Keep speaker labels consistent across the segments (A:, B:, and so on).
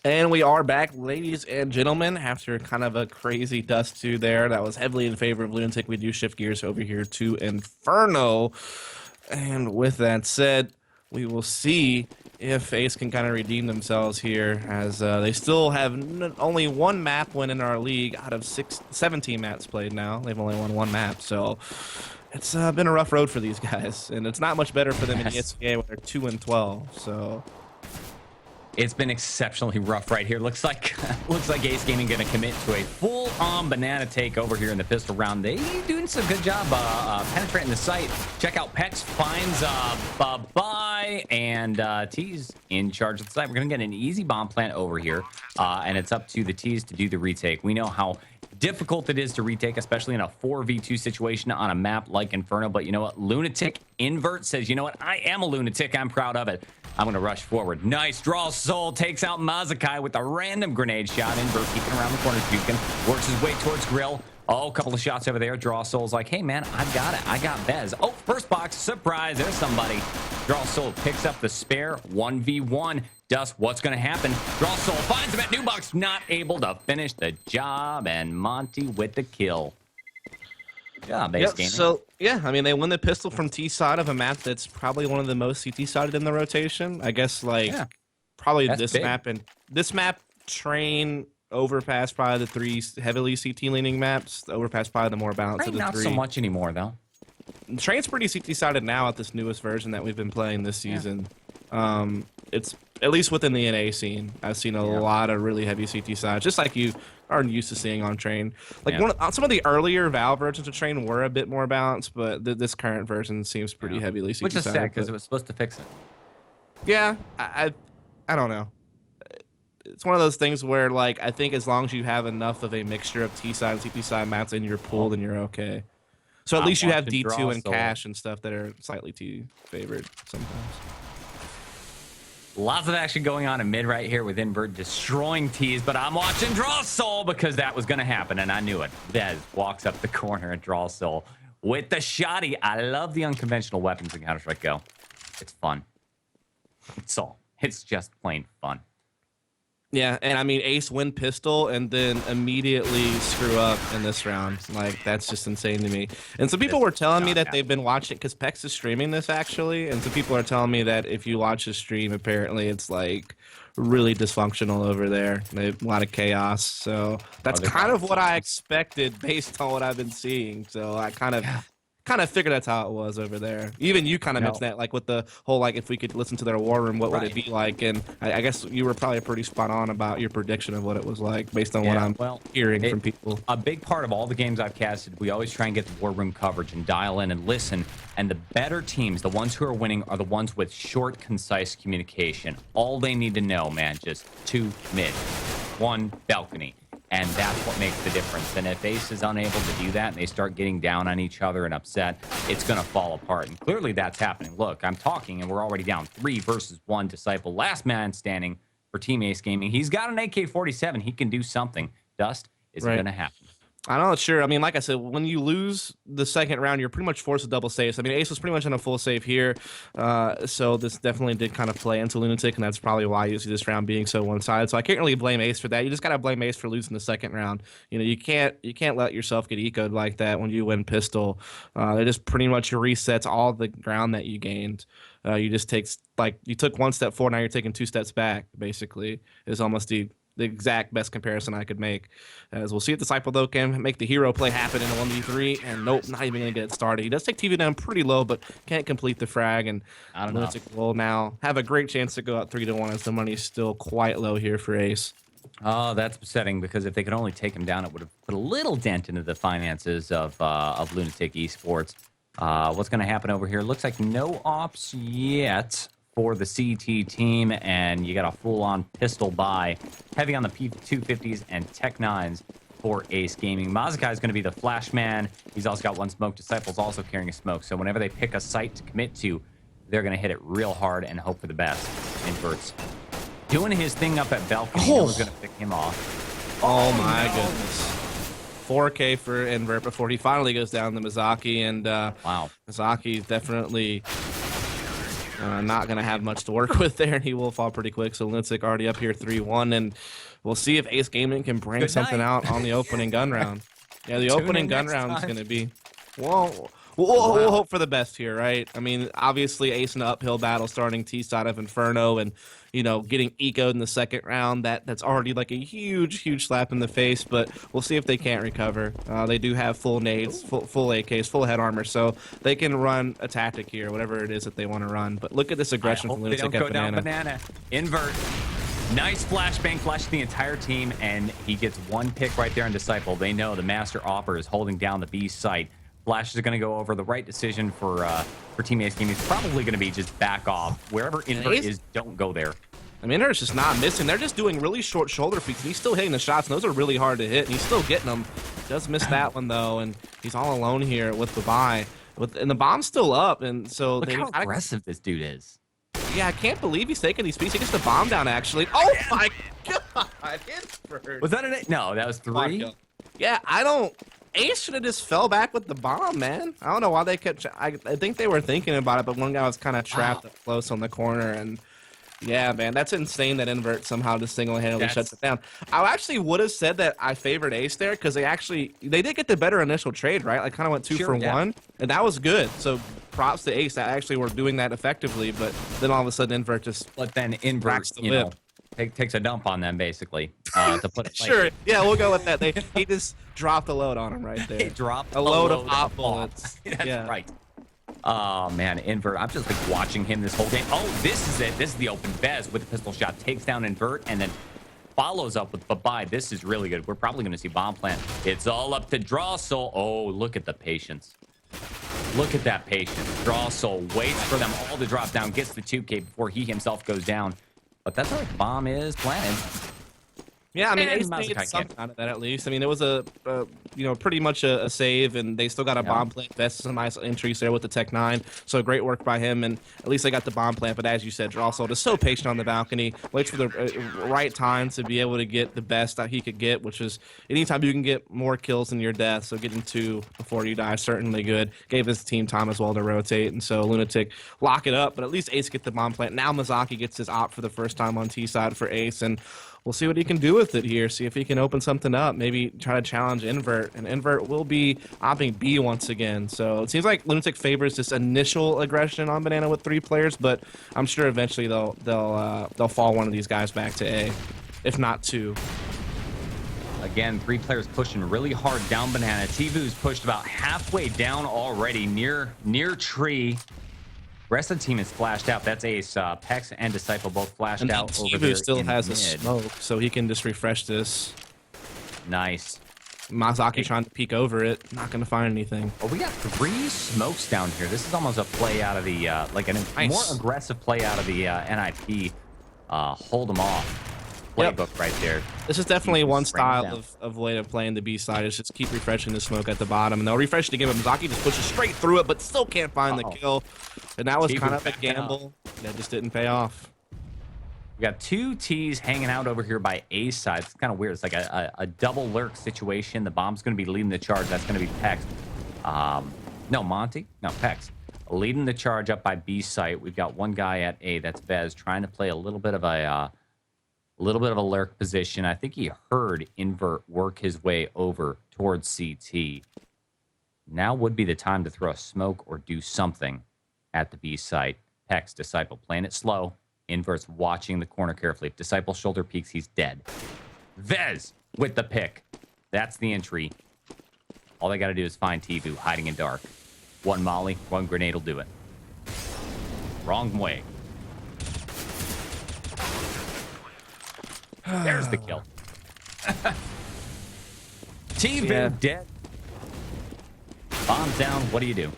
A: And we are back, ladies and gentlemen, after kind of a crazy dust 2 there that was heavily in favor of LunatiK. We do shift gears over here to Inferno. And with that said, we will see if Ace can kind of redeem themselves here, as they still have only one map win in our league out of 17 maps played now. They've only won one map, so it's been a rough road for these guys. And it's not much better for them in ESPA where they're 2-12, so...
B: It's been exceptionally rough right here. Looks like Ace Gaming going to commit to a full-on banana take over here in the pistol round. They doing some good job penetrating the site. Check out Pex finds Bye and T's in charge of the site. We're going to get an easy bomb plant over here, and it's up to the T's to do the retake. We know how difficult it is to retake, especially in a 4v2 situation on a map like Inferno. But you know what? LunatiK Invert says, you know what? I am a lunatic. I'm proud of it. I'm going to rush forward. Nice draw. Soul takes out MSI with a random grenade shot. Invert peeking around the corner, puking. Works his way towards Grill. Oh, a couple of shots over there. Draw Soul's like, hey, man, I got it. I got Bez. Oh, first box. Surprise. There's somebody. Draw Soul picks up the spare 1v1. Dust, what's going to happen? Draw Soul finds him at New Box. Not able to finish the job. And Monty with the kill. Yeah,
A: so yeah, I mean, they win the pistol from T side of a map that's probably one of the most CT sided in the rotation. I guess probably that's this big. Map and this map, Train, Overpass, probably the three heavily CT leaning maps. The Overpass probably the more balanced of the three.
B: Not so much anymore though.
A: Train's pretty CT sided now at this newest version that we've been playing this season. It's at least within the NA scene. I've seen a lot of really heavy CT sides, just like you are used to seeing on Train. Like some of the earlier Valve versions of Train were a bit more balanced, but this current version seems pretty heavily CT sided.
B: Which is sad because it was supposed to fix it.
A: Yeah, I don't know. It's one of those things where, like, I think as long as you have enough of a mixture of T side and CT side maps in your pool, then you're okay. So at least you have D2 and Cash and stuff that are slightly T favored sometimes.
B: Lots of action going on in mid right here with Invert destroying T's, but I'm watching Draw Soul because that was going to happen, and I knew it. Bez walks up the corner and Draw Soul with the shotty. I love the unconventional weapons in Counter-Strike Go. It's fun. It's just plain fun.
A: Yeah, and I mean, Ace win pistol and then immediately screw up in this round. Like, that's just insane to me. And some people were telling me that they've been watching, because Pex is streaming this, actually, and some people are telling me that if you watch his stream, apparently it's, like, really dysfunctional over there. They have a lot of chaos, so that's kind of what I expected based on what I've been seeing. So I kind of figured that's how it was over there. Even you kind of mentioned that, like, with the whole, like, if we could listen to their war room, what would it be like? And I guess you were probably pretty spot on about your prediction of what it was like based on what I'm hearing from people.
B: A big part of all the games I've casted, we always try and get the war room coverage and dial in and listen. And the better teams, the ones who are winning, are the ones with short, concise communication. All they need to know, man, just 2 mid, 1 balcony. And that's what makes the difference. And if Ace is unable to do that and they start getting down on each other and upset, it's going to fall apart. And clearly that's happening. Look, I'm talking and we're already down 3 versus 1. Disciple, last man standing for Team Ace Gaming. He's got an AK-47. He can do something. Dust, is it going to happen?
A: I'm not sure. I mean, like I said, when you lose the second round, you're pretty much forced to double saves. I mean, Ace was pretty much in a full save here, so this definitely did kind of play into LunatiK, and that's probably why you see this round being so one-sided. So I can't really blame Ace for that. You just gotta blame Ace for losing the second round. You know, you can't let yourself get ecoed like that when you win pistol. It just pretty much resets all the ground that you gained. You just you took 1 step forward, now you're taking 2 steps back. Basically, is almost the exact best comparison I could make. As we'll see if Disciple, though, can make the hero play happen in a 1v3, and nope, not even going to get it started. He does take TV down pretty low, but can't complete the frag, and LunatiK will now have a great chance to go out 3-1 as the money's still quite low here for Ace.
B: Oh, that's upsetting, because if they could only take him down, it would have put a little dent into the finances of LunatiK eSports. What's going to happen over here? Looks like no ops yet for the CT team, and you got a full-on pistol buy. Heavy on the P250s and Tech 9s for Ace Gaming. MSI is going to be the flash man. He's also got 1 smoke. Disciple's also carrying a smoke. So whenever they pick a site to commit to, they're going to hit it real hard and hope for the best. Inverts doing his thing up at balcony. No one's going to pick him off.
A: Oh my goodness. 4K for Invert before he finally goes down to Mizaki, and
B: wow,
A: Mizaki's definitely not going to have much to work with there, and he will fall pretty quick. So LunatiK already up here 3-1, and we'll see if Ace Gaming can bring something out on the opening gun round. Yeah, the opening gun round is going to be, well, we'll hope for the best here, right? I mean, obviously Ace in an uphill battle starting T side of Inferno, and getting ecoed in the second round. That's already like a huge slap in the face. But we'll see if they can't recover. They do have full nades, full AKs, full head armor, so they can run a tactic here, whatever it is that they want to run. But look at this aggression from LunatiK.
B: They don't go down banana. Invert. Nice flashbang, flashing the entire team, and he gets one pick right there on Disciple. They know the Master Opera is holding down the B site. Flash is going to go over. The right decision for Team Ace Gaming is probably going to be just back off. Wherever Invert is, don't go there.
A: I mean, Invert's just not missing. They're just doing really short shoulder peeks, and he's still hitting the shots, and those are really hard to hit, and he's still getting them. Does miss that one, though, and he's all alone here with the buy. And the bomb's still up, and so...
B: Look how aggressive this dude is.
A: Yeah, I can't believe he's taking these peeks. He gets the bomb down, actually. Oh, my God! Invert.
B: Was that an 8? No, that was 3.
A: Yeah, Ace should have just fell back with the bomb, man. I don't know why they kept... I think they were thinking about it, but one guy was kind of trapped up close on the corner, and... Yeah, man, that's insane that Invert somehow just single-handedly shuts it down. I actually would have said that I favored Ace there because they did get the better initial trade, right? Like, kind of went 2 for 1, and that was good. So props to Ace that actually were doing that effectively, but then all of a sudden Invert just...
B: But then Invert, takes a dump on them, basically, to put it
A: Sure, yeah, we'll go with that. He just dropped a load on him right there.
B: He dropped
A: a load of hot bullets.
B: That's right. Oh, man, Invert. I'm just like watching him this whole game. Oh, this is it. This is the open Vez with the pistol shot. Takes down Invert and then follows up with bye-bye. This is really good. We're probably going to see bomb plant. It's all up to Drossel. Oh, look at the patience. Look at that patience. Drossel waits for them all to drop down, gets the 2K before he himself goes down. But that's how the bomb is planted.
A: Yeah, I mean, Ace made something out of that at least. I mean, it was pretty much a save, and they still got a bomb plant. That's some nice entries there with the Tech 9. So great work by him, and at least they got the bomb plant. But as you said, Drossel is so patient on the balcony, waits for the right time to be able to get the best that he could get, which is anytime you can get more kills than your death. So getting 2 before you die is certainly good. Gave his team time as well to rotate, and so LunatiK lock it up. But at least Ace get the bomb plant. Now Mizaki gets his op for the first time on T side for Ace, and we'll see what he can do with it here. See if he can open something up. Maybe try to challenge Invert. And Invert will be opting B once again. So it seems like LunatiK favors this initial aggression on Banana with 3 players, but I'm sure eventually they'll fall one of these guys back to A, if not 2.
B: Again, 3 players pushing really hard down Banana. CEVO-P's pushed about halfway down already, near tree. Rest of the team is flashed out. That's Ace, Pex, and Disciple both flashed out over there.
A: Still has a smoke, so he can just refresh this.
B: Nice.
A: Mizaki trying to peek over it. Not going to find anything.
B: Oh, we got 3 smokes down here. This is almost a play out of the, more aggressive play out of the NIP. Hold them off. Playbook right there.
A: This is definitely one style of way of playing the B side. Is just keep refreshing the smoke at the bottom, and they'll refresh it again. But Mizaki just pushes straight through it, but still can't find the kill. And that was kind of a gamble that just didn't pay off.
B: We got 2 T's hanging out over here by A side. It's kind of weird. It's like a double lurk situation. The bomb's going to be leading the charge. That's going to be Pex. No, Monty. No, Pex. Leading the charge up by B site. We've got one guy at A. That's Vez trying to play a little bit of a lurk position. I think he heard Invert work his way over towards CT. Now would be the time to throw a smoke or do something at the B site. Pex, Disciple playing it slow. Invert's watching the corner carefully. If Disciple shoulder peeks, he's dead. Vez with the pick. That's the entry. All they got to do is find CEVO hiding in dark. 1 molly, 1 grenade will do it. Wrong way. There's the kill. CEVO dead. Bombs down. What do you do?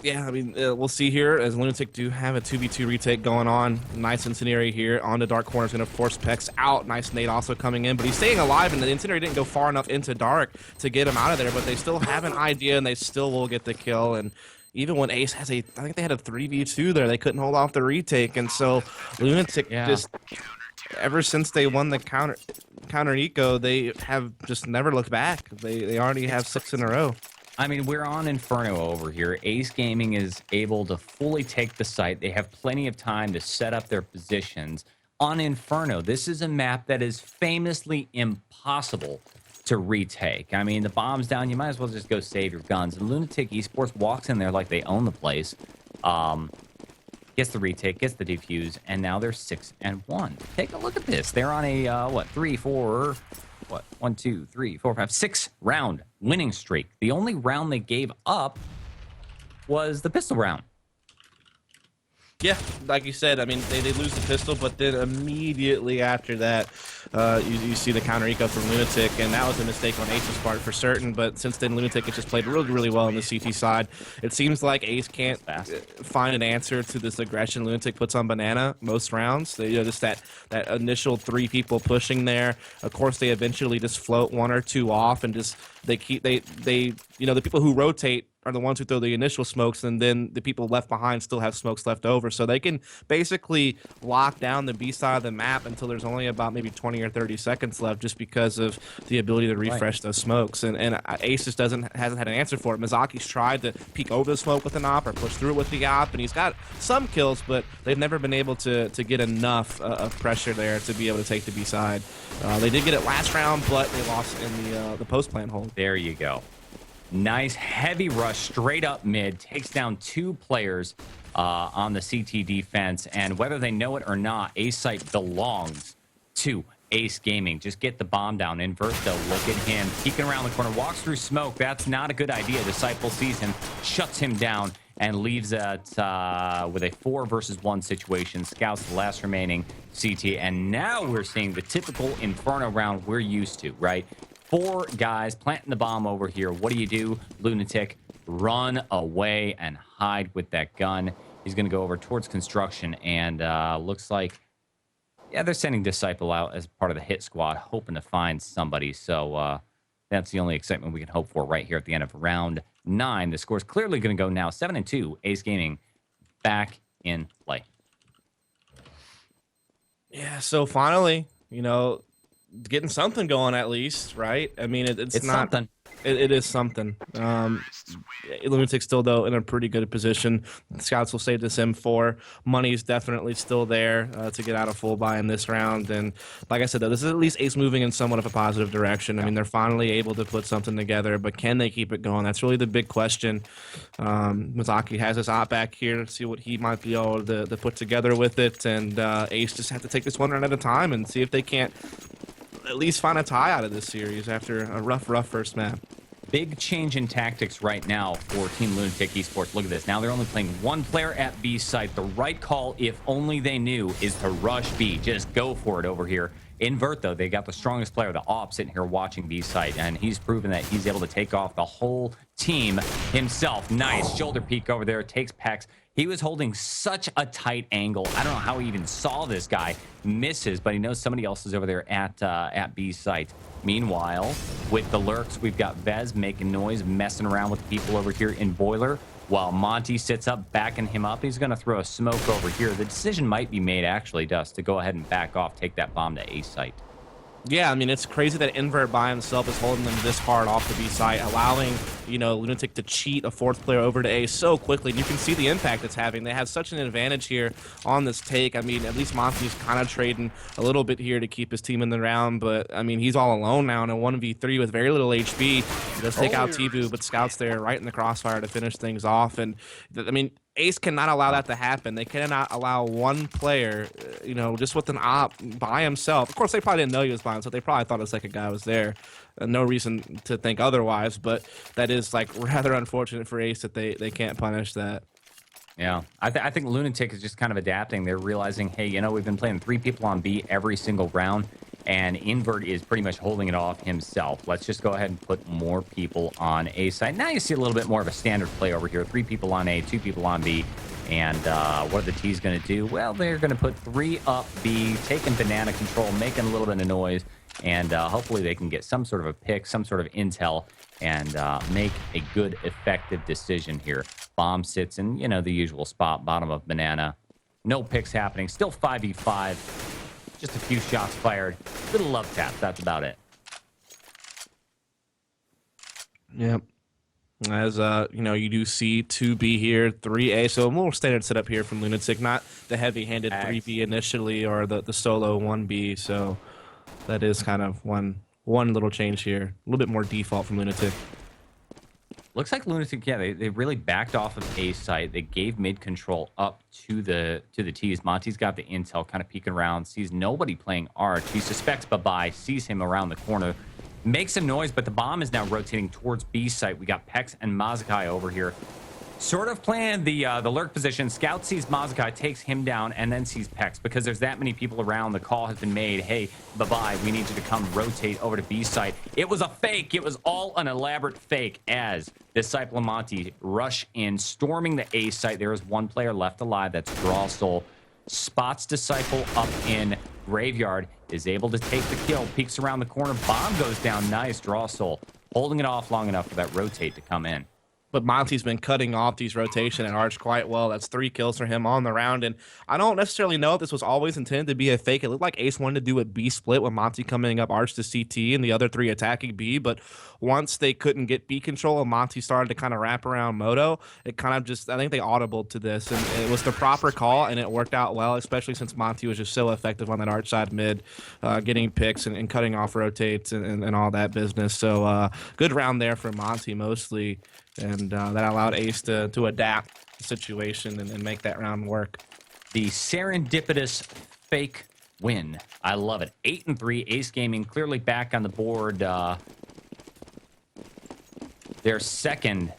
A: Yeah, I mean, we'll see here as LunatiK do have a 2v2 retake going on. Nice incendiary here on the dark corner is going to force Pex out. Nice nade also coming in, but he's staying alive, and the incendiary didn't go far enough into dark to get him out of there, but they still have an idea, and they still will get the kill. And even when Ace has I think they had a 3v2 there, they couldn't hold off the retake, and so LunatiK just, ever since they won the counter eco, they have just never looked back. They already have 6 in a row.
B: I mean, we're on Inferno over here. Ace Gaming is able to fully take the site. They have plenty of time to set up their positions. On Inferno, this is a map that is famously impossible to retake. I mean, the bomb's down. You might as well just go save your guns. And LunatiK eSports walks in there like they own the place. Gets the retake, gets the defuse, and now they're 6-1. Take a look at this. They're on a, 6 round winning streak. The only round they gave up was the pistol round.
A: Yeah, like you said, I mean, they lose the pistol, but then immediately after that, you see the counter eco from LunatiK, and that was a mistake on Ace's part for certain, but since then, LunatiK has just played really, really well on the CT side. It seems like Ace can't find an answer to this aggression LunatiK puts on Banana most rounds. They, just that initial 3 people pushing there. Of course, they eventually just float 1 or 2 off, and just the people who rotate are the ones who throw the initial smokes, and then the people left behind still have smokes left over. So they can basically lock down the B side of the map until there's only about maybe 20 or 30 seconds left, just because of the ability to refresh those smokes. And Ace just hasn't had an answer for it. Mizaki's tried to peek over the smoke with an op or push through it with the op, and he's got some kills, but they've never been able to get enough of pressure there to be able to take the B side. They did get it last round, but they lost in the post-plan hold.
B: There you go. Nice heavy rush straight up mid, takes down 2 players on the CT defense, and whether they know it or not, Ace site belongs to Ace Gaming. Just get the bomb down. Invert though, look at him peeking around the corner, walks through smoke. That's not a good idea. Disciple sees him, shuts him down, and leaves it with a 4 versus 1 situation. Scouts the last remaining CT, and now we're seeing the typical Inferno round we're used to, right? 4 guys planting the bomb over here. What do? LunatiK, run away and hide with that gun. He's going to go over towards construction, and looks like, yeah, they're sending Disciple out as part of the hit squad, hoping to find somebody. So that's the only excitement we can hope for right here at the end of round 9. The score's clearly going to go now 7-2. Ace Gaming back in play.
A: Yeah, so finally, getting something going at least, right? I mean, it's not
B: something.
A: It is something. LunatiK still, though, in a pretty good position. Scouts will save this M4. Money's definitely still there to get out of full buy in this round. And like I said, though, this is at least Ace moving in somewhat of a positive direction. I mean, they're finally able to put something together, but can they keep it going? That's really the big question. Mizaki has his op back here to see what he might be able to put together with it. And Ace just have to take this one round at a time and see if they can't at least find a tie out of this series after a rough first map.
B: Big change in tactics right now for Team LunatiK eSports. Look at this. Now they're only playing 1 player at B site. The right call, if only they knew, is to rush B. Just go for it over here. Invert, though, they got the strongest player, the op, sitting here watching B site, and he's proven that he's able to take off the whole team himself. Nice shoulder peek over there. Takes Pex. He was holding such a tight angle. I don't know how he even saw this guy. Misses, but he knows somebody else is over there at B site. Meanwhile, with the lurks, we've got Vez making noise, messing around with people over here in Boiler, while Monty sits up, backing him up. He's going to throw a smoke over here. The decision might be made, actually, Dust, to go ahead and back off, take that bomb to A site.
A: Yeah, I mean, it's crazy that Invert by himself is holding them this hard off the B site, allowing, LunatiK to cheat a 4th player over to A so quickly. And you can see the impact it's having. They have such an advantage here on this take. I mean, at least Monty's kind of trading a little bit here to keep his team in the round. But, I mean, he's all alone now in a 1v3 with very little HP. He does take out CEVO, but Scout's there right in the crossfire to finish things off. And, I mean, Ace cannot allow that to happen. They cannot allow 1 player, just with an op by himself. Of course, they probably didn't know he was by himself. They probably thought a second guy was there. No reason to think otherwise, but that is, rather unfortunate for Ace that they can't punish that.
B: Yeah, I think LunatiK is just kind of adapting. They're realizing, hey, we've been playing 3 people on B every single round, and Invert is pretty much holding it off himself. Let's just go ahead and put more people on A side. Now you see a little bit more of a standard play over here. 3 people on A, 2 people on B. And what are the T's going to do? Well, they're going to put 3 up B, taking banana control, making a little bit of noise, and hopefully they can get some sort of a pick, some sort of intel, and make a good, effective decision here. Bomb sits in, the usual spot, bottom of banana. No picks happening. Still 5v5. Just a few shots fired. Little love tap. That's about it.
A: Yep. As you know, you do see 2B here, 3A, so a more standard setup here from LunatiK, not the heavy-handed 3B initially or the solo 1B. So that is kind of one little change here, a little bit more default from LunatiK.
B: Looks like LunatiK, yeah, they really backed off of A site. They gave mid control up to the T's. Monty's got the intel, kind of peeking around, sees nobody playing Arch. He suspects Bye-Bye, sees him around the corner, makes some noise, but the bomb is now rotating towards B site. We got Pex and Mazakai over here. Sort of playing the lurk position. Scout sees Mazakai, takes him down, and then sees Pex. Because there's that many people around, the call has been made. Hey, Bye-Bye, we need you to come rotate over to B site. It was a fake. It was all an elaborate fake as Disciple and Monty rush in, storming the A site. There is one player left alive. That's Drawsoul. Spots Disciple up in Graveyard, is able to take the kill, peeks around the corner. Bomb goes down. Nice. Drawsoul holding it off long enough for that rotate to come in.
A: But Monty's been cutting off these rotation and Arch quite well. That's 3 kills for him on the round. And I don't necessarily know if this was always intended to be a fake. It looked like Ace wanted to do a B split with Monty coming up Arch to CT and the other 3 attacking B. But once they couldn't get B control and Monty started to kind of wrap around Moto, it kind of just, I think they audibled to this. And it was the proper call and it worked out well, especially since Monty was just so effective on that Arch side mid, getting picks and cutting off rotates and all that business. So good round there for Monty mostly. And that allowed Ace to adapt the situation and make that round work.
B: The serendipitous fake win. I love it. 8-3. Ace Gaming clearly back on the board. They're second.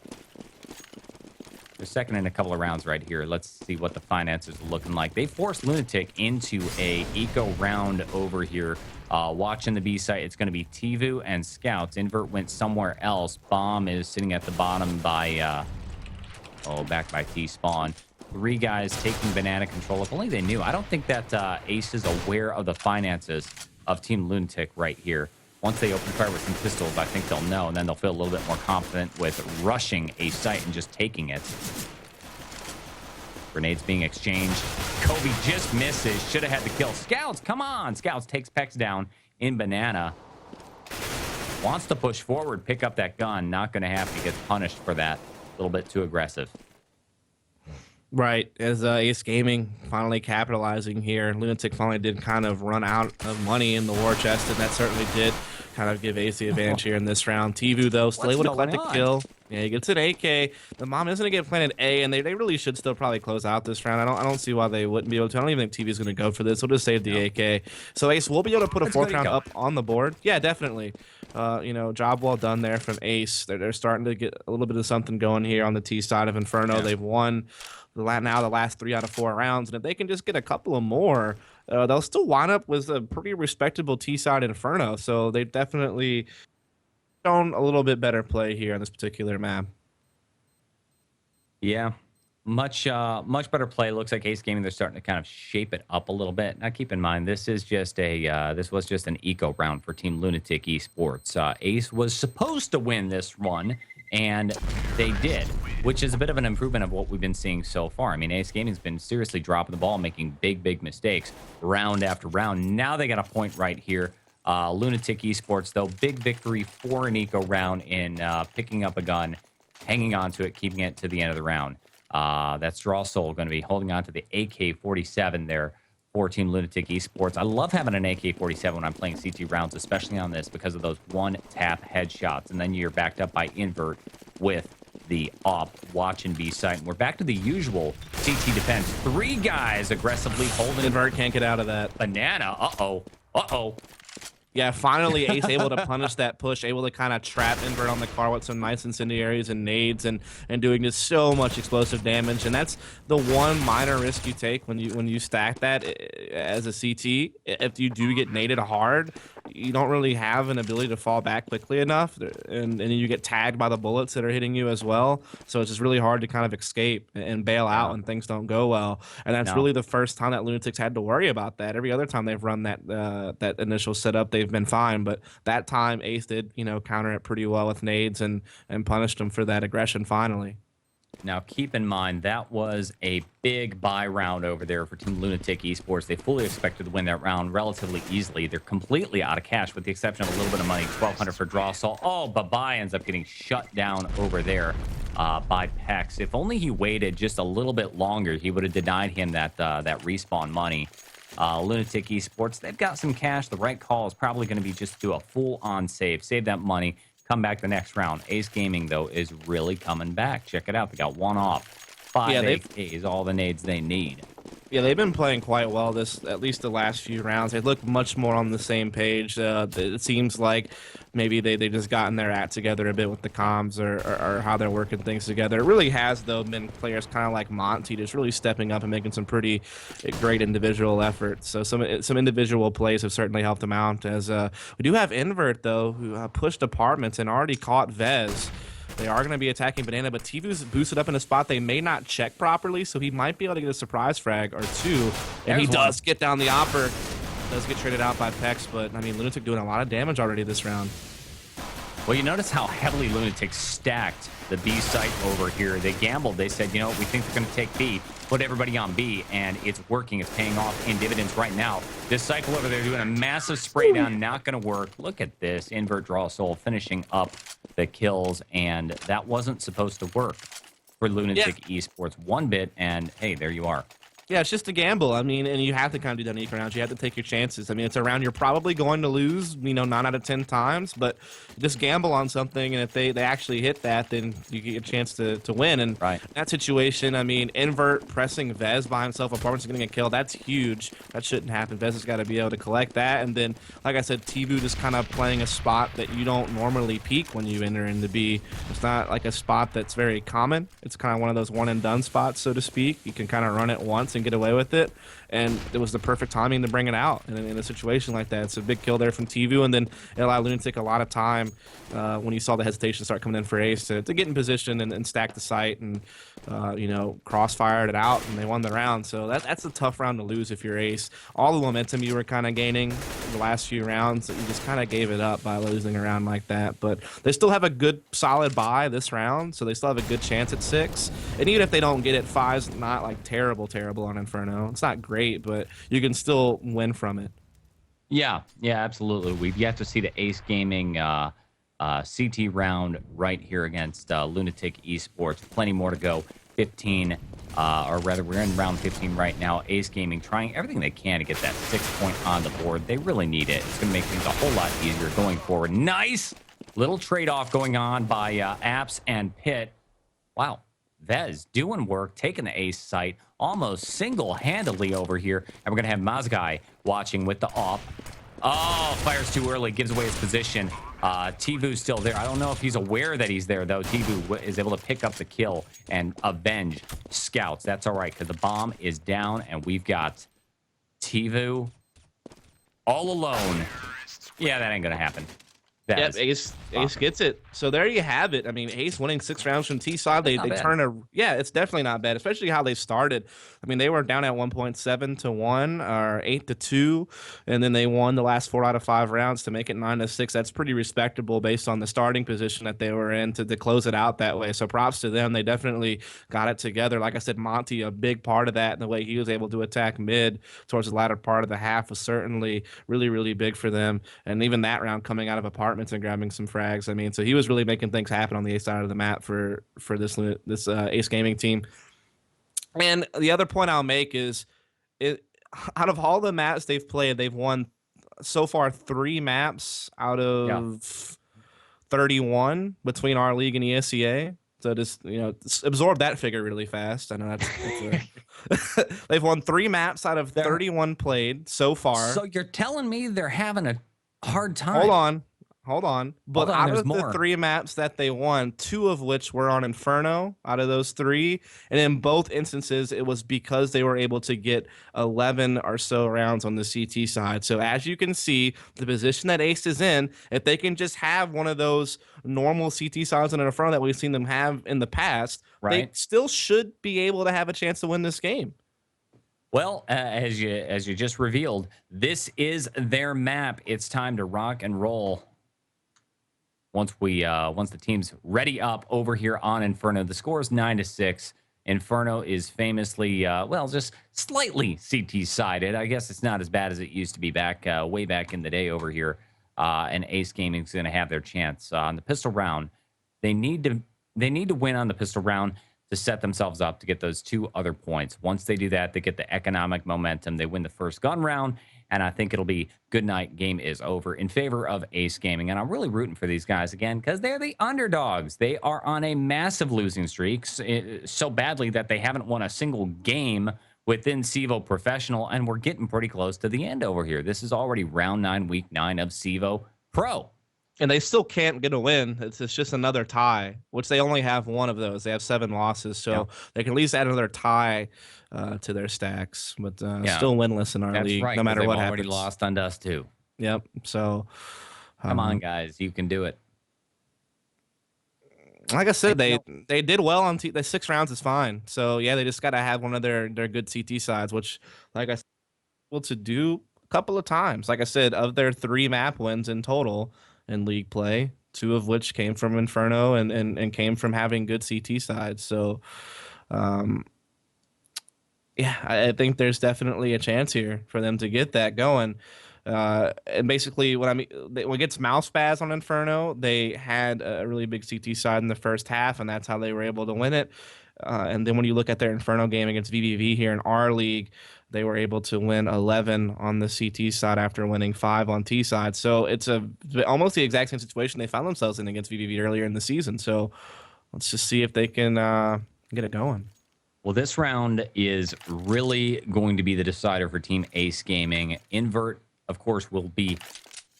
B: They're second in a couple of rounds right here. Let's see what the finances are looking like. They forced LunatiK into a eco round over here. Watching the B site, it's going to be Tivu and Scouts. Invert went somewhere else. Bomb is sitting at the bottom by, back by T-Spawn. 3 guys taking banana control. If only they knew. I don't think that Ace is aware of the finances of Team LunatiK right here. Once they open fire with some pistols, I think they'll know, and then they'll feel a little bit more confident with rushing a site and just taking it. Grenades being exchanged. Kobe just misses. Should have had the kill. Scouts, come on. Scouts takes Pex down in banana. Wants to push forward, pick up that gun. Not going to happen. He gets punished for that. A little bit too aggressive.
A: Right. As Ace Gaming finally capitalizing here, LunatiK finally did kind of run out of money in the war chest, and that certainly did kind of give Ace the advantage here in this round. Tivu, though, still able to collect the kill. Yeah, he gets an AK. The bomb is going to get planted A, and they really should still probably close out this round. I don't see why they wouldn't be able to. I don't even think TV's going to go for this. We'll just save the AK. So Ace will be able to put a 4th round up on the board. Yeah, definitely. You know, job well done there from Ace. They're starting to get a little bit of something going here on the T side of Inferno. Yeah. They've won now the last 3 out of 4 rounds, and if they can just get a couple of more, they'll still wind up with a pretty respectable T side Inferno. So they definitely shown a little bit better play here on this particular map.
B: Yeah, much better play. Looks like Ace Gaming, they're starting to kind of shape it up a little bit. Now keep in mind, this is just a this was just an eco round for Team LunatiK eSports. Ace was supposed to win this one, and they did, which is a bit of an improvement of what we've been seeing so far. I mean, Ace Gaming's been seriously dropping the ball, making big mistakes round after round. Now they got a point right here. LunatiK eSports, though, big victory for an eco round in picking up a gun, hanging on to it, keeping it to the end of the round. That's Drawsoul going to be holding on to the AK-47 there for Team LunatiK eSports. I love having an AK-47 when I'm playing CT rounds, especially on this, because of those one-tap headshots. And then you're backed up by Invert with the op watching B site. And we're back to the usual CT defense. 3 guys aggressively holding.
A: Invert can't get out of that.
B: Banana. Uh-oh.
A: Yeah, finally Ace able to punish that push, able to kind of trap Invert on the car with some nice incendiaries and nades and doing just so much explosive damage. And that's the one minor risk you take when you stack that as a CT. If you do get naded hard, you don't really have an ability to fall back quickly enough, and you get tagged by the bullets that are hitting you as well. So it's just really hard to kind of escape and bail out when things don't go well. And that's really the first time that LunatiK's had to worry about that. Every other time they've run that initial setup, they've been fine, but that time Ace did, counter it pretty well with nades and punished them for that aggression finally.
B: Now, keep in mind, that was a big buy round over there for Team LunatiK eSports. They fully expected to win that round relatively easily. They're completely out of cash with the exception of a little bit of money, 1,200 for draw. So, oh, Babai ends up getting shut down over there by Pex. If only he waited just a little bit longer, he would have denied him that respawn money. LunatiK eSports, they've got some cash. The right call is probably going to be just do a full-on save that money. Come back the next round. Ace Gaming, though, is really coming back. Check it out. They got one off. 5 AKs, all the nades they need.
A: Yeah, they've been playing quite well at least the last few rounds. They look much more on the same page. It seems like maybe they just gotten their act together a bit with the comms or how they're working things together. It really has, though, been players kind of like Monty just really stepping up and making some pretty great individual efforts. So some individual plays have certainly helped them out. As we do have Invert, though, who pushed apartments and already caught Vez. They are going to be attacking Banana, but TV's boosted up in a spot they may not check properly, so he might be able to get a surprise frag or two. And he does get down the Opper. Does get traded out by Pex, but, I mean, LunatiK doing a lot of damage already this round.
B: Well, you notice how heavily LunatiK stacked the B site over here. They gambled. They said, you know, we think they're going to take B, put everybody on B, and it's working. It's paying off in dividends right now. This cycle over there doing a massive spray down, not going to work. Look at this. Invert Draw Soul finishing up the kills, and that wasn't supposed to work for LunatiK eSports one bit, and hey, there you are.
A: Yeah, it's just a gamble. I mean, and you have to kind of do that in each round. You have to take your chances. I mean, it's a round you're probably going to lose, 9 out of 10 times, but just gamble on something, and if they actually hit that, then you get a chance to win. And
B: right.
A: That situation, I mean, Invert pressing Vez by himself, Apartments going to get killed. That's huge. That shouldn't happen. Vez has got to be able to collect that. And then, like I said, Tivu just kind of playing a spot that you don't normally peak when you enter into B. It's not like a spot that's very common. It's kind of one of those one-and-done spots, so to speak. You can kind of run it once and get away with it, and it was the perfect timing to bring it out. And in a situation like that, it's a big kill there from Tivu, and then it allowed LunatiK a lot of time when you saw the hesitation start coming in for Ace to get in position and stack the site and crossfired it out, and they won the round. So that's a tough round to lose if you're Ace. All the momentum you were kind of gaining the last few rounds, you just kind of gave it up by losing a round like that. But they still have a good solid buy this round, so they still have a good chance at 6. And even if they don't get it, 5's not like terrible on Inferno. It's not great, but you can still win from it.
B: Yeah, absolutely. We've yet to see the Ace Gaming CT round right here against LunatiK eSports. Plenty more to go. 15, or rather, we're in round 15 right now. Ace Gaming trying everything they can to get that 6 point on the board. They really need it. It's going to make things a whole lot easier going forward. Nice little trade-off going on by Apps and Pit. Wow. Vez doing work, taking the Ace site almost single-handedly over here. And we're going to have Mazgai watching with the op. Oh, fires too early, gives away his position. Tivu's still there. I don't know if he's aware that he's there, though. Tivu is able to pick up the kill and avenge scouts. That's all right, because the bomb is down, and we've got Tivu all alone. Yeah, that ain't going to happen.
A: Yep, Ace gets it. So there you have it. I mean, Ace winning 6 rounds from T side. They turn it's definitely not bad, especially how they started. I mean, they were down at 1.7 to 1 or 8 to 2, and then they won the last 4 out of 5 rounds to make it 9 to 6. That's pretty respectable based on the starting position that they were in to close it out that way. So props to them. They definitely got it together. Like I said, Monty, a big part of that, and the way he was able to attack mid towards the latter part of the half was certainly really, really big for them. And even that round coming out of Apartments and grabbing some frags. I mean, so he was really making things happen on the Ace side of the map for this Ace Gaming team. And the other point I'll make is, out of all the maps they've played, they've won so far 3 maps out of 31 between our league and ESEA. So just absorb that figure really fast. I know that's they've won 3 maps out of 31 played so far.
B: So you're telling me they're having a hard time?
A: Hold on. But out of the 3 maps that they won, 2 of which were on Inferno out of those 3. And in both instances, it was because they were able to get 11 or so rounds on the CT side. So as you can see, the position that Ace is in, if they can just have one of those normal CT sides on Inferno that we've seen them have in the past, they still should be able to have a chance to win this game.
B: Well, as you just revealed, this is their map. It's time to rock and roll. once the team's ready up over here on Inferno. The score is 9-6. Inferno is famously, well, just slightly CT-sided. I guess it's not as bad as it used to be back way back in the day over here. And Ace Gaming's going to have their chance on the pistol round. They need to win on the pistol round to set themselves up to get those 2 other points. Once they do that, they get the economic momentum. They win the first gun round, and I think it'll be good night. Game is over in favor of Ace Gaming. And I'm really rooting for these guys again because they're the underdogs. They are on a massive losing streak, so badly that they haven't won a single game within CEVO Professional, and we're getting pretty close to the end over here. This is already round 9, week 9 of CEVO Pro.
A: And they still can't get a win. It's just another tie, which they only have 1 of those. They have 7 losses, so they can at least add another tie to their stacks. But still winless in our league, no matter what happens.
B: Already lost on Dust too.
A: Yep. So
B: come on, guys, you can do it.
A: Like I said, they did well on the 6 rounds is fine. So yeah, they just got to have one of their good CT sides, which, like I said, able to do a couple of times. Like I said, of their 3 map wins in total in league play, 2 of which came from Inferno and came from having good CT sides. So yeah, I think there's definitely a chance here for them to get that going. And basically what I mean, when it gets mouse spaz on Inferno, they had a really big CT side in the first half, and that's how they were able to win it. And then when you look at their Inferno game against VVV here in our league, they were able to win 11 on the CT side after winning 5 on T side. So it's almost the exact same situation they found themselves in against VVV earlier in the season. So let's just see if they can get it going.
B: Well, this round is really going to be the decider for Team Ace Gaming. Invert, of course, will be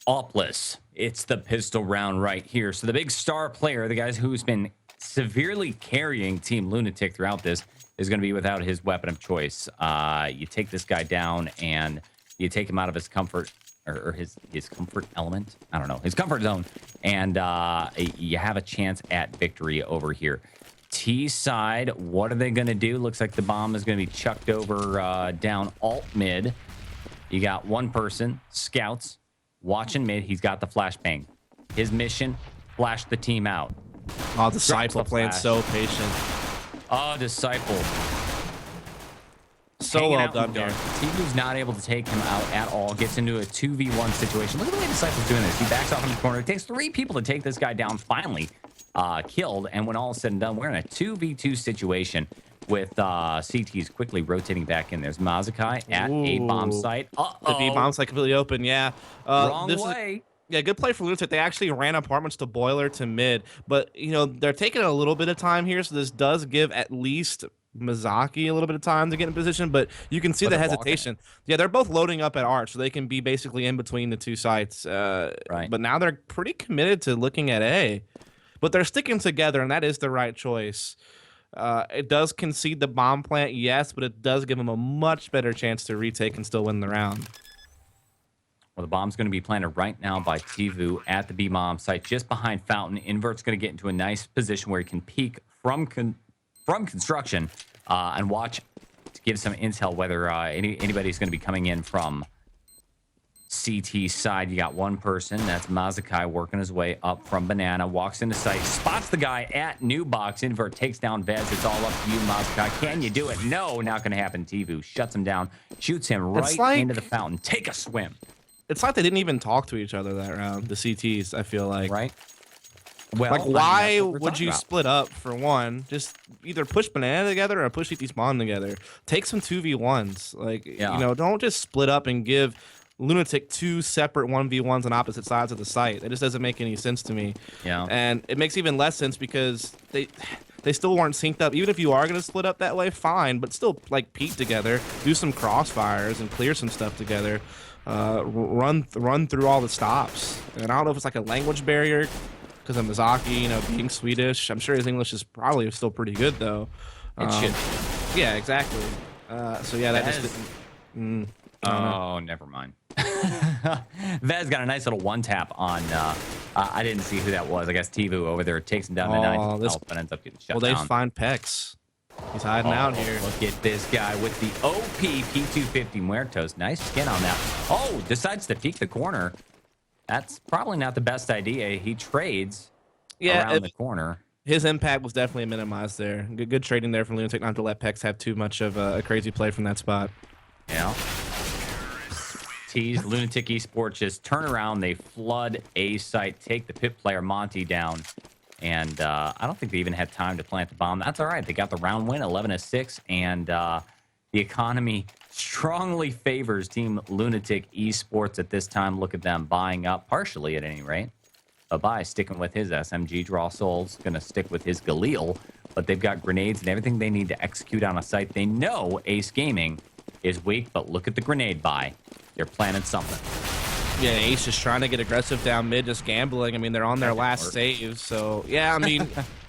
B: upless. It's the pistol round right here. So the big star player, the guy who's been severely carrying Team LunatiK throughout this, is going to be without his weapon of choice. You take this guy down and you take him out of his comfort, or his comfort element. I don't know, his comfort zone, and you have a chance at victory over here. T side, what are they going to do? Looks like the bomb is going to be chucked over down alt mid. You got 1 person, scouts, watching mid. He's got the flashbang. His mission, flash the team out.
A: Oh, Disciple playing so patient.
B: Oh, Disciple.
A: So well done here.
B: CEVO's not able to take him out at all. Gets into a 2v1 situation. Look at the way Disciple's doing this. He backs off in the corner. It takes 3 people to take this guy down, finally killed. And when all is said and done, we're in a 2v2 situation with CTs quickly rotating back in. There's Mazakai at a bomb site.
A: The B bomb site completely open, yeah.
B: Wrong way.
A: Yeah, good play for LunatiK. They actually ran apartments to boiler to mid, but you know they're taking a little bit of time here, so this does give at least Mizaki a little bit of time to get in position. But you can see the hesitation. Yeah, they're both loading up at Arch, so they can be basically in between the 2 sites.
B: Right.
A: But now they're pretty committed to looking at A, but they're sticking together, and that is the right choice. It does concede the bomb plant, yes, but it does give them a much better chance to retake and still win the round.
B: Well, the bomb's going to be planted right now by CEVO at the B-bomb site just behind Fountain. Invert's going to get into a nice position where he can peek from construction and watch to give some intel whether anybody's going to be coming in from CT side. You got 1 person. That's Mazakai working his way up from Banana. Walks into sight. Spots the guy at New Box. Invert takes down Vez. It's all up to you, Mazakai. Can you do it? No, not going to happen. CEVO shuts him down. Shoots him right into the fountain. Take a swim.
A: It's like they didn't even talk to each other that round, the CTs, I feel like.
B: Right? Well,
A: like, why would you split up, for one? Just either push Banana together or push CT Spawn together. Take some 2v1s. Like, you know, don't just split up and give LunatiK 2 separate 1v1s on opposite sides of the site. It just doesn't make any sense to me.
B: Yeah.
A: And it makes even less sense because they still weren't synced up. Even if you are going to split up that way, fine, but still, like, peek together, do some crossfires and clear some stuff together. Run through all the stops. And I don't know if it's like a language barrier because of Mizaki, you know, being Swedish. I'm sure his English is probably still pretty good though.
B: It should.
A: Yeah, exactly. So yeah, that just didn't.
B: Oh, never mind. Vez got a nice little 1-tap on. I didn't see who that was. I guess CEVO over there takes him down to 9 health, but ends up getting shut down.
A: Well, they find Pex. He's hiding out here.
B: Look at this guy with the OP P250 Muertos. Nice skin on that. Oh, decides to peek the corner. That's probably not the best idea. He trades
A: Yeah,
B: around the corner.
A: his impact was definitely minimized there. Good trading there from LunatiK not to let Pex have too much of a crazy play from that spot.
B: Yeah. Tease, LunatiK eSports just turn around. They flood A site, take the pit player Monty down. And I don't think they even had time to plant the bomb. That's all right. They got the round win, 11-6. And the economy strongly favors Team LunatiK eSports at this time. Look at them buying up, partially at any rate. Abai sticking with his SMG. Draw Soul's going to stick with his Galil. But they've got grenades and everything they need to execute on a site. They know Ace Gaming is weak, but look at the grenade buy. They're planning something.
A: Yeah, Ace is trying to get aggressive down mid, just gambling. I mean, they're on their last save, so yeah. I mean,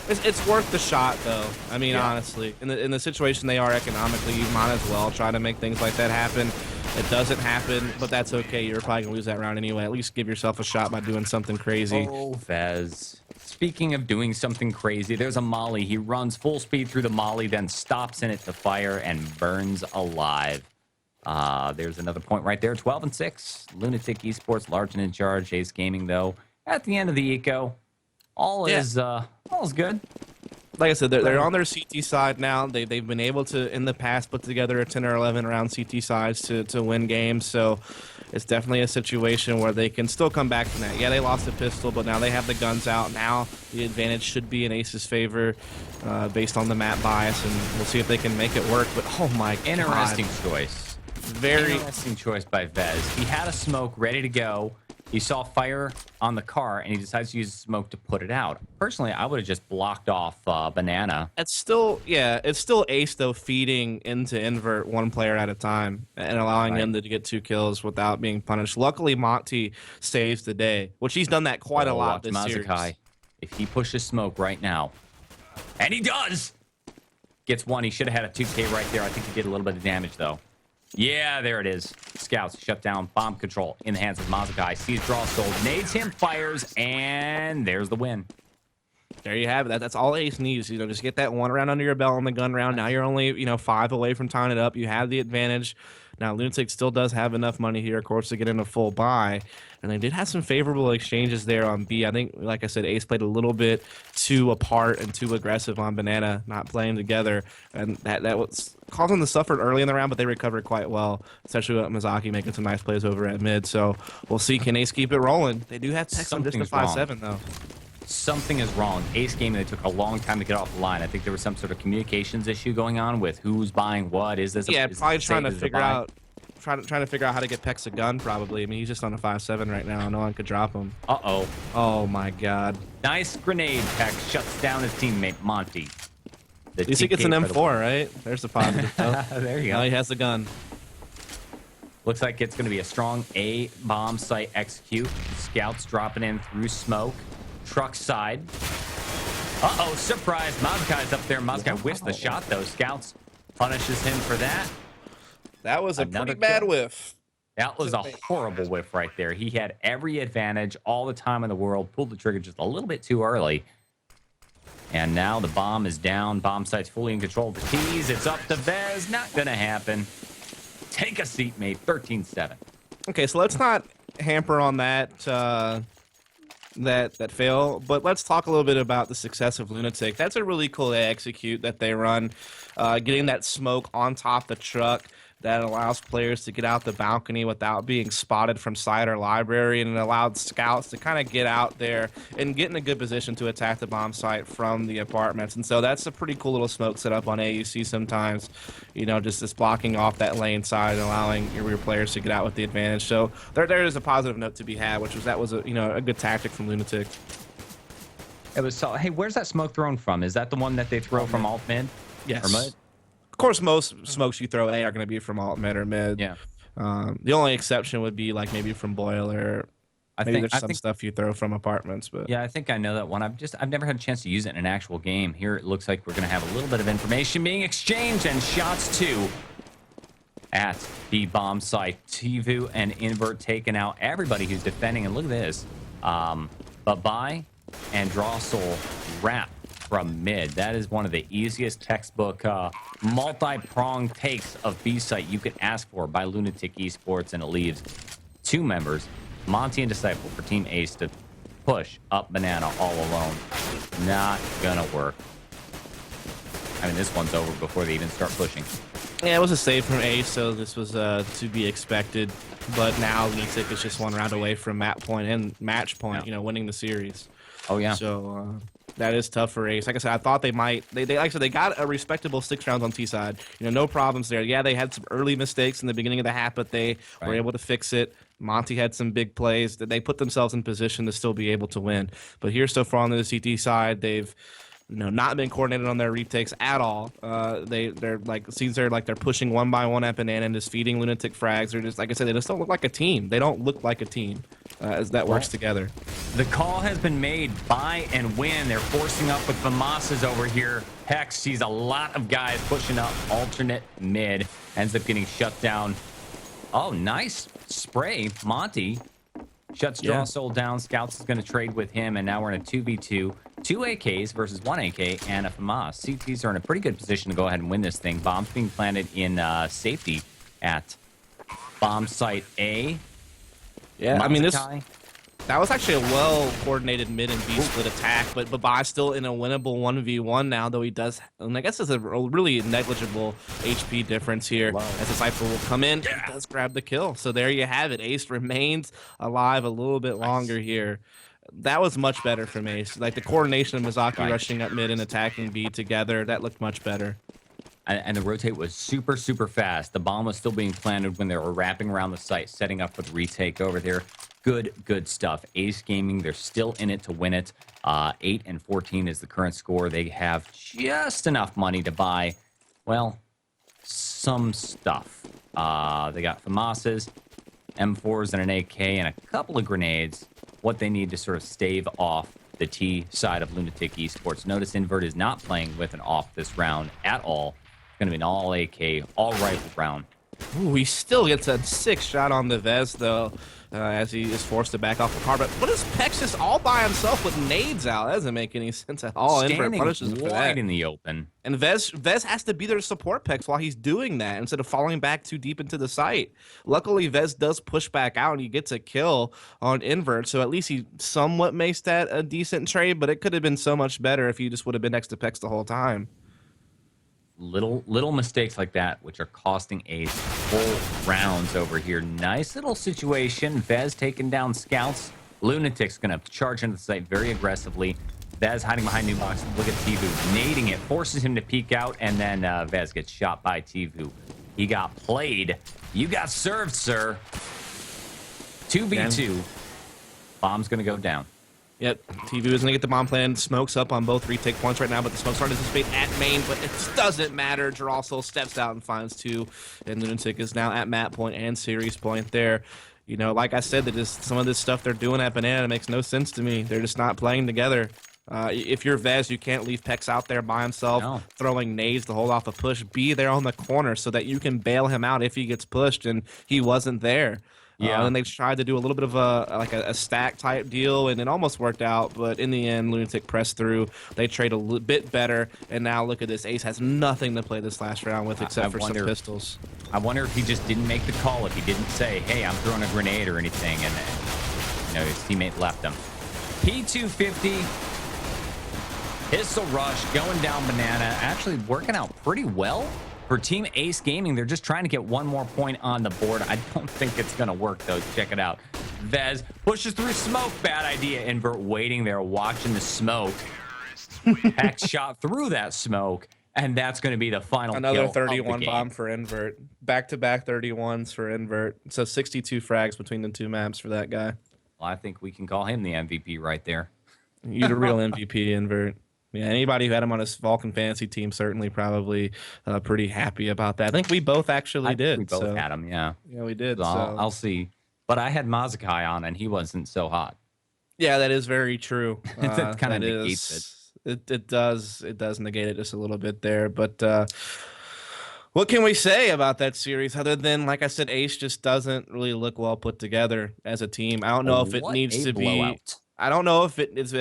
A: it's worth the shot, though. I mean, honestly, in the situation they are economically, you might as well try to make things like that happen. It doesn't happen, but that's okay. You're probably gonna lose that round anyway. At least give yourself a shot by doing something crazy.
B: Oh, Vez. Speaking of doing something crazy, there's a molly. He runs full speed through the molly, then stops in it to fire and burns alive. There's another point right there. 12-6. LunatiK eSports, large and in charge. Ace Gaming, though, at the end of the eco, all is good.
A: Like I said, they're on their CT side now. They've been able to, in the past, put together a 10 or 11 round CT sides to win games. So it's definitely a situation where they can still come back from that. Yeah, they lost the pistol, but now they have the guns out. Now the advantage should be in Ace's favor based on the map bias, and we'll see if they can make it work. But oh my god.
B: Interesting choice.
A: Very
B: interesting choice by Vez. He had a smoke ready to go. He saw fire on the car, and he decides to use smoke to put it out. Personally, I would have just blocked off Banana.
A: It's still Ace, though, feeding into invert one player at a time and allowing him to get 2 kills without being punished. Luckily, Monty saves the day, which he's done that quite a lot this series.
B: If he pushes smoke right now, and he does, gets 1. He should have had a 2K right there. I think he did a little bit of damage, though. Yeah, there it is. Scouts shut down bomb control in the hands of Mazakai. Sees Draw Soul, nades him, fires, and there's the win.
A: There you have it. That's all Ace needs. You know, just get that 1 round under your belt on the gun round. Now you're only 5 away from tying it up. You have the advantage. Now LunatiK still does have enough money here, of course, to get in a full buy, and they did have some favorable exchanges there on B. I think, like I said, Ace played a little bit too apart and too aggressive on Banana, not playing together, and that was caused them to suffer early in the round, but they recovered quite well, especially with Mizaki making some nice plays over at mid. So we'll see, can Ace keep it rolling? They do have Tex on just a 5-7 though.
B: Something is wrong. Ace Gaming, they took a long time to get off the line. I think there was some sort of communications issue going on with who's buying what. Is this?
A: Probably trying to figure out how to get Pex a gun. Probably. I mean, he's just on a 5-7 right now. No one could drop him. Oh my god.
B: Nice grenade. Pex shuts down his teammate Monty.
A: At least he gets an M4, right? There's the positive.
B: There you go.
A: Now he has the gun.
B: Looks like it's going to be a strong A bomb site execute. Scouts dropping in through smoke. Truck side. Surprise. Mazakai's up there. Mazakai whiffs the shot, though. Scouts punishes him for that.
A: That was a pretty bad whiff.
B: That was a horrible whiff right there. He had every advantage all the time in the world. Pulled the trigger just a little bit too early. And now the bomb is down. Bomb site's fully in control of the tease. It's up to Vez. Not going to happen. Take a seat, mate. 13-7.
A: Okay, so let's not hamper on that that fail, but let's talk a little bit about the success of LunatiK. That's a really cool execute that they run, getting that smoke on top the truck that allows players to get out the balcony without being spotted from side or library, and it allowed scouts to kind of get out there and get in a good position to attack the bomb site from the apartments. And so that's a pretty cool little smoke setup on AUC sometimes, just blocking off that lane side and allowing your players to get out with the advantage. So there is a positive note to be had, which was a good tactic from LunatiK.
B: It was so. Hey, where's that smoke thrown from? Is that the one that they throw from alt mid?
A: Yes.
B: Or mid?
A: Of course, most smokes you throw A are going to be from alt mid or mid.
B: Yeah.
A: The only exception would be like maybe from boiler. I think there's some stuff you throw from apartments, but
B: yeah, I think I know that one. I've never had a chance to use it in an actual game. Here it looks like we're going to have a little bit of information being exchanged, and shots too at the bomb site. CEVO and Invert taking out everybody who's defending, and look at this. Babai and Draw Soul wrap from mid. That is one of the easiest textbook multi-pronged takes of B site you could ask for by LunatiK eSports, and it leaves 2 members Monty and Disciple for Team Ace to push up Banana all alone. Not gonna work. I mean, this one's over before they even start pushing.
A: Yeah, it was a save from Ace, so this was to be expected. But now LunatiK is just one round away from match point, winning the series.
B: Oh yeah.
A: So that is tough for Ace. Like I said, I thought they might. Like I said, they got a respectable 6 rounds on T side. No problems there. Yeah, they had some early mistakes in the beginning of the half, but they were able to fix it. Monty had some big plays that they put themselves in position to still be able to win. But here so far on the CT side, they've not been coordinated on their retakes at all. They're like, seems they're pushing one by one at Banana and just feeding LunatiK frags. They're just, like I said, they just don't look like a team. They don't look like a team as that works together.
B: The call has been made, buy and win. They're forcing up with Famasas over here. Hex sees a lot of guys pushing up alternate mid. Ends up getting shut down. Oh, nice spray. Monty shuts Draw Soul down. Scouts is going to trade with him, and now we're in a 2v2. 2 AKs versus 1 AK and a FAMAS. CTs are in a pretty good position to go ahead and win this thing. Bombs being planted in safety at bomb site A.
A: Yeah, I mean, that was actually a well-coordinated mid and B split attack, but Baba's still in a winnable 1v1 now, though he does, and I guess there's a really negligible HP difference here as Disciple will come in. Yeah. He does grab the kill. So there you have it. Ace remains alive a little bit longer here. That was much better from Ace. Like the coordination of Mizaki rushing up mid and attacking B together, that looked much better.
B: And the rotate was super, super fast. The bomb was still being planted when they were wrapping around the site, setting up for the retake over there. Good stuff. Ace Gaming, they're still in it to win it. 8 and 14 is the current score. They have just enough money to buy, well, some stuff. They got FAMASas, M4s, and an AK, and a couple of grenades. What they need to sort of stave off the T side of LunatiK eSports. Notice Invert is not playing with an off this round at all. It's going to be an all AK, all rifle round.
A: Ooh, he still gets a 6 shot on the Vez, though, as he is forced to back off the car. But what is Pex just all by himself with nades out? That doesn't make any sense at all.
B: Standing
A: Invert punishes him for that.
B: in the open.
A: And Vez has to be there to support Pex while he's doing that instead of falling back too deep into the site. Luckily, Vez does push back out and he gets a kill on Invert, so at least he somewhat makes that a decent trade, but it could have been so much better if he just would have been next to Pex the whole time.
B: Little mistakes like that, which are costing Ace full rounds over here. Nice little situation. Vez taking down scouts. LunatiK's going to charge into the site very aggressively. Vez hiding behind new box. Look at CEVO nading it, forces him to peek out, and then Vez gets shot by CEVO. He got played. You got served, sir. 2v2. Bomb's going to go down.
A: Yep, CEVO is going to get the bomb plan. Smoke's up on both retake points right now, but the smoke's starting to dissipate at main, but it doesn't matter. Draw Soul steps out and finds 2, and LunatiK is now at mat point and series point there. Like I said, some of this stuff they're doing at Banana makes no sense to me. They're just not playing together. If you're Vez, you can't leave Pex out there by himself, throwing nades to hold off a push. Be there on the corner so that you can bail him out if he gets pushed, and he wasn't there. Yeah, and they tried to do a little bit of a stack type deal, and it almost worked out. But in the end, LunatiK pressed through. They trade a little bit better, and now look at this. Ace has nothing to play this last round with except for some pistols.
B: I wonder if he just didn't make the call. If he didn't say, "Hey, I'm throwing a grenade" or anything, and then his teammate left him. P250 pistol rush going down Banana, actually working out pretty well. For Team Ace Gaming, they're just trying to get one more point on the board. I don't think it's going to work, though. Check it out. Vez pushes through smoke. Bad idea. Invert waiting there, watching the smoke. Hex shot through that smoke, and that's going to be the final
A: Another
B: kill
A: 31 bomb for Invert. Back-to-back 31s for Invert. So 62 frags between the 2 maps for that guy.
B: Well, I think we can call him the MVP right there.
A: You're the real MVP, Invert. Yeah, anybody who had him on his Vulcan fantasy team certainly probably pretty happy about that. I think we both actually did.
B: We both had him, yeah.
A: Yeah, we did.
B: So I'll see. But I had Mazakai on, and he wasn't so hot.
A: Yeah, that is very true.
B: That kind of negates it.
A: It does negate it just a little bit there. But what can we say about that series other than, like I said, Ace just doesn't really look well put together as a team. I don't know if it needs to be. I don't know if it needs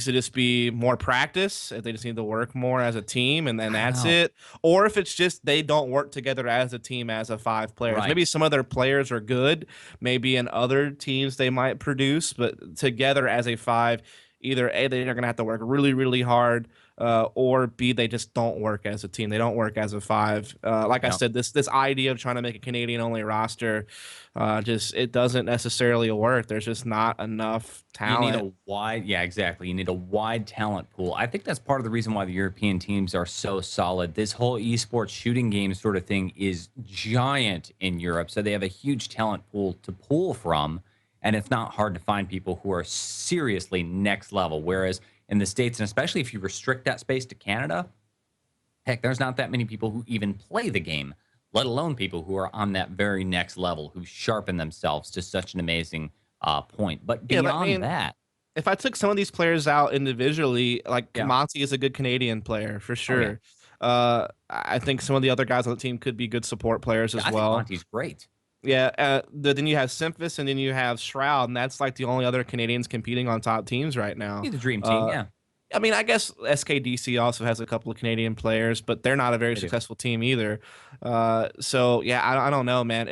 A: to just be more practice, if they just need to work more as a team, and then
B: I don't
A: that's
B: know.
A: it, or if it's just they don't work together as a team as a five players. Maybe
B: Right.
A: some of their players are good, maybe in other teams they might produce, but together as a five, either A, they're going to have to work really, really hard, or B, they just don't work as a team. They don't work as a five. Like I
B: Yeah.
A: said, this idea of trying to make a Canadian only roster, just it doesn't necessarily work. There's just not enough
B: You need
A: talent.
B: a wide, yeah, exactly. You need a wide talent pool. I think that's part of the reason why the European teams are so solid. This whole esports shooting game sort of thing is giant in Europe. So they have a huge talent pool to pull from. And it's not hard to find people who are seriously next level. Whereas in the States, and especially if you restrict that space to Canada, heck, there's not that many people who even play the game, let alone people who are on that very next level, who sharpen themselves to such an amazing point. But
A: Yeah, but I
B: beyond
A: mean,
B: that,
A: if I took some of these players out individually, like
B: yeah.
A: Monty is a good Canadian player for
B: Oh, yeah.
A: sure. I think some of the other guys on the team could be good support players
B: Yeah,
A: as
B: I think
A: well.
B: Monty's great.
A: Yeah, then you have Simphus and then you have Shroud, and that's like the only other Canadians competing on top teams right now.
B: He's a dream team, yeah.
A: I mean, I guess SKDC also has a couple of Canadian players, but they're not a very
B: They do.
A: successful team either. So yeah, I don't know, man.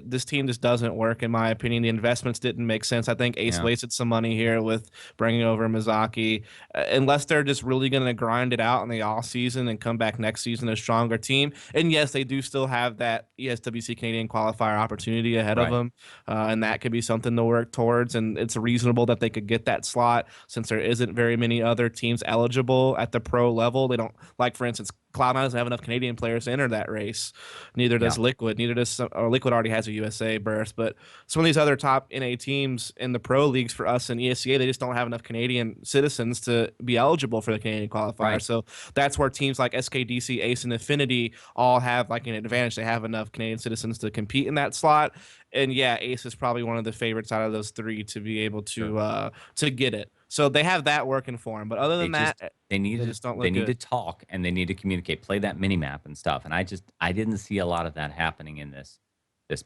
A: This team just doesn't work in my opinion. The investments didn't make sense. I think Ace
B: Yeah.
A: wasted some money here with bringing over Mizaki, unless they're just really going to grind it out in the off season and come back next season a stronger team. And yes, they do still have that ESWC Canadian qualifier opportunity ahead of
B: Right.
A: them, and that could be something to work towards. And it's reasonable that they could get that slot since there isn't very many other teams eligible at the pro level. They don't, like, for instance, Cloud9 doesn't have enough Canadian players to enter that race. Neither
B: Yeah.
A: does Liquid. Neither does or Liquid already has a USA berth. But some of these other top NA teams in the pro leagues for us in ESCA, they just don't have enough Canadian citizens to be eligible for the Canadian qualifier.
B: Right.
A: So that's where teams like SKDC, Ace, and Affinity all have like an advantage. They have enough Canadian citizens to compete in that slot. And yeah, Ace is probably one of the favorites out of those three to be able
B: Sure.
A: to get it. So they have that working for them. But other
B: They
A: than
B: just
A: that,
B: they need
A: they
B: to
A: just don't
B: they
A: look
B: need to
A: good.
B: talk and they need to communicate, play that mini map and stuff. And I didn't see a lot of that happening in this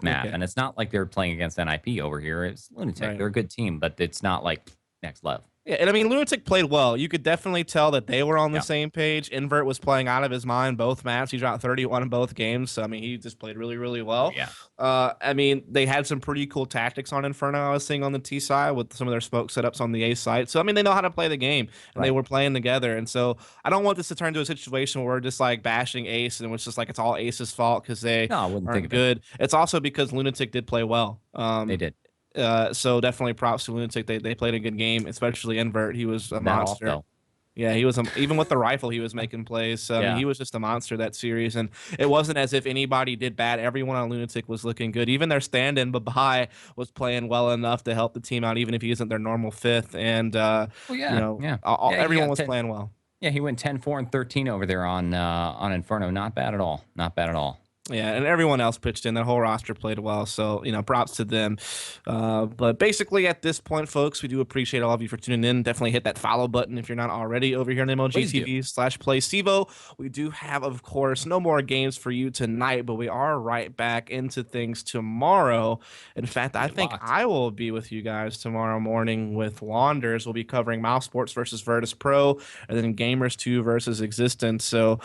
B: map.
A: Okay,
B: And it's not like they're playing against NIP over here. It's LunatiK.
A: right.
B: They're a good team, but it's not like next level.
A: Yeah, and I mean, LunatiK played well. You could definitely tell that they were on the
B: Yeah.
A: same page. Invert was playing out of his mind both maps. He dropped 31 in both games. So, I mean, he just played really, really
B: Oh
A: well.
B: yeah.
A: I mean, they had some pretty cool tactics on Inferno, I was seeing on the T side with some of their smoke setups on the A side. So, I mean, they know how to play the game and they
B: Right.
A: were playing together. And so, I don't want this to turn into a situation where we're just like bashing Ace and it's just like it's all Ace's fault because they
B: No, I wouldn't think
A: aren't
B: of it.
A: good. It's also because LunatiK did play well.
B: They did.
A: So definitely props to LunatiK. They played a good game, especially Invert. He was a
B: That off
A: monster.
B: though.
A: Yeah, he was even with the rifle, he was making plays. So, I mean,
B: Yeah.
A: he was just a monster that series, and it wasn't as if anybody did bad. Everyone on LunatiK was looking good. Even their stand-in Babai was playing well enough to help the team out, even if he isn't their normal fifth. And
B: Oh yeah. Yeah. Yeah, he
A: everyone
B: got
A: was
B: 10.
A: playing well.
B: Yeah, he went 10-4-13 over there on Inferno. Not bad at all. Not bad at all.
A: Yeah, and everyone else pitched in. That whole roster played well, so props to them. But basically, at this point, folks, we do appreciate all of you for tuning in. Definitely hit that follow button if you're not already over here on
B: Please do.
A: MLGTV/play CEVO. We do have, of course, no more games for you tonight, but we are right back into things tomorrow. In fact, I
B: Get
A: think
B: locked.
A: I will be with you guys tomorrow morning with Launders. We'll be covering Mouse Sports versus Virtus Pro, and then Gamers 2 versus Existence. So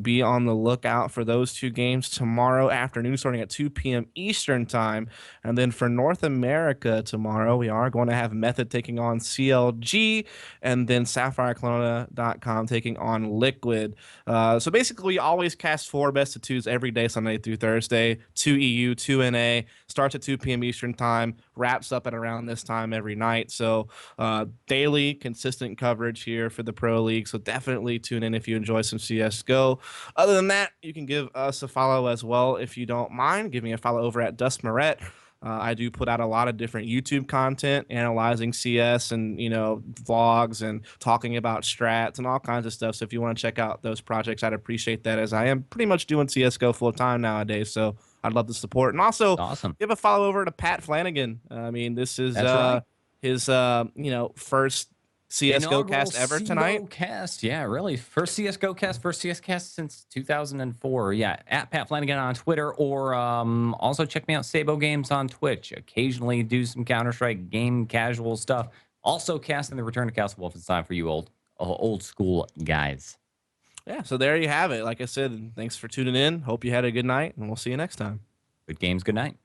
A: be on the lookout for those two games tomorrow afternoon, starting at 2 p.m. Eastern time. And then for North America tomorrow, we are going to have Method taking on CLG, and then SapphireClona.com taking on Liquid. So basically, we always cast 4 best of 2s every day, Sunday through Thursday. 2 EU, 2 NA. Starts at 2 p.m. Eastern time, wraps up at around this time every night. So daily, consistent coverage here for the Pro League. So definitely tune in if you enjoy some CSGO. Other than that, you can give us a follow as well if you don't mind. Give me a follow over at Dust Moret. I do put out a lot of different YouTube content analyzing CS and vlogs and talking about strats and all kinds of stuff. So if you want to check out those projects, I'd appreciate that, as I am pretty much doing CS:GO full time nowadays. So I'd love the support, and also
B: Awesome.
A: give a follow over to Pat Flanagan. I mean, this is
B: That's right.
A: his first CS:GO cast ever tonight.
B: CSGO cast. Yeah, really. First CSGO cast, first CS cast since 2004. Yeah, at Pat Flanagan on Twitter, or also check me out, Sabo Games on Twitch. Occasionally do some Counter-Strike game casual stuff. Also casting the return to Castle Wolfenstein for you old school guys.
A: Yeah, so there you have it. Like I said, thanks for tuning in. Hope you had a good night, and we'll see you next time.
B: Good games, good night.